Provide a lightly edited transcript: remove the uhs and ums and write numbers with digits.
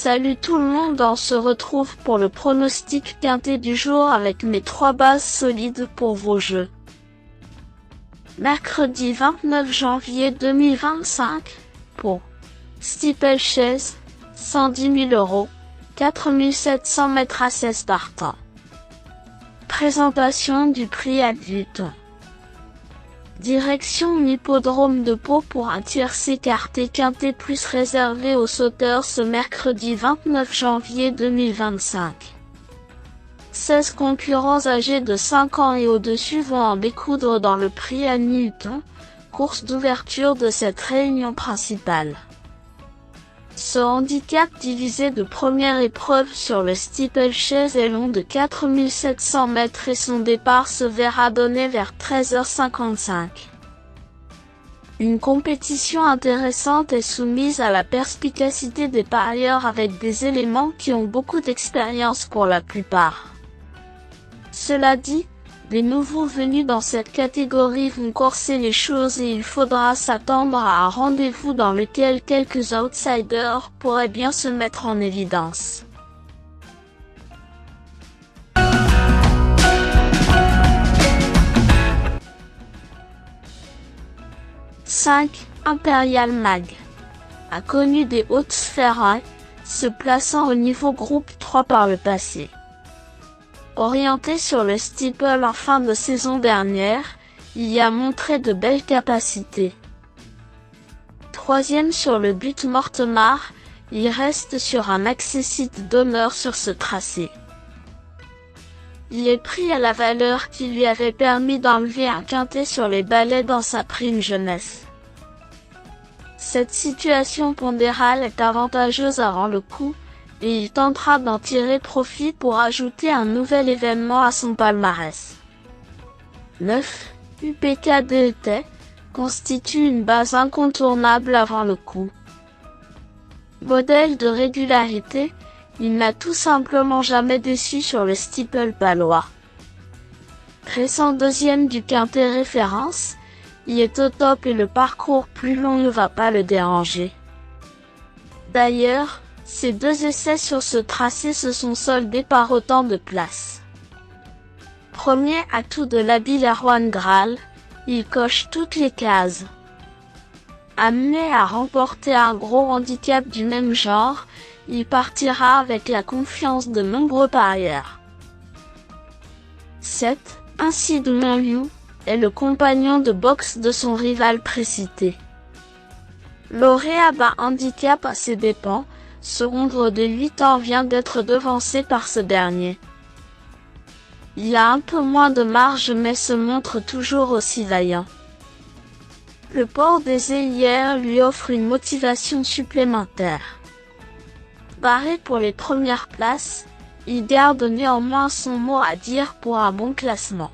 Salut tout le monde, on se retrouve pour le pronostic quintet du jour avec mes 3 bases solides pour vos jeux. Mercredi 29 janvier 2025, pour Steeplechase, 110 000 €, 4700 mètres à 16 partants. Présentation du prix adulte. Direction l'hippodrome de Pau pour un tiercé quarté quintet plus réservé aux sauteurs ce mercredi 29 janvier 2025. 16 concurrents âgés de 5 ans et au-dessus vont en découdre dans le prix à Newton, course d'ouverture de cette réunion principale. Ce handicap divisé de première épreuve sur le Steeplechase est long de 4700 mètres et son départ se verra donner vers 13h55. Une compétition intéressante est soumise à la perspicacité des parieurs avec des éléments qui ont beaucoup d'expérience pour la plupart. Cela dit, les nouveaux venus dans cette catégorie vont corser les choses et il faudra s'attendre à un rendez-vous dans lequel quelques outsiders pourraient bien se mettre en évidence. « 5. Imperial Mag. Inconnu des hautes sphères, se plaçant au niveau groupe 3 par le passé. Orienté sur le steeple en fin de saison dernière, il y a montré de belles capacités. 3e sur le but Mortemart, il reste sur un accessite d'honneur sur ce tracé. Il est pris à la valeur qui lui avait permis d'enlever un quintet sur les balais dans sa prime jeunesse. Cette situation pondérale est avantageuse avant le coup, et il tentera d'en tirer profit pour ajouter un nouvel événement à son palmarès. 9. UPK DET constitue une base incontournable avant le coup. Modèle de régularité, il n'a tout simplement jamais déçu sur le steeple palois. Récent 2e du quintet référence, il est au top et le parcours plus long ne va pas le déranger. D'ailleurs, ces 2 essais sur ce tracé se sont soldés par autant de places. Premier atout de l'habile Erwan Graal, il coche toutes les cases. Amené à remporter un gros handicap du même genre, il partira avec la confiance de nombreux parieurs. 7. Ainsi Dumont Liu est le compagnon de boxe de son rival précité. Lauréat bas handicap à ses dépens, ce rondre de 8 ans vient d'être devancé par ce dernier. Il a un peu moins de marge mais se montre toujours aussi vaillant. Le port des œillères lui offre une motivation supplémentaire. Barré pour les premières places, il garde néanmoins son mot à dire pour un bon classement.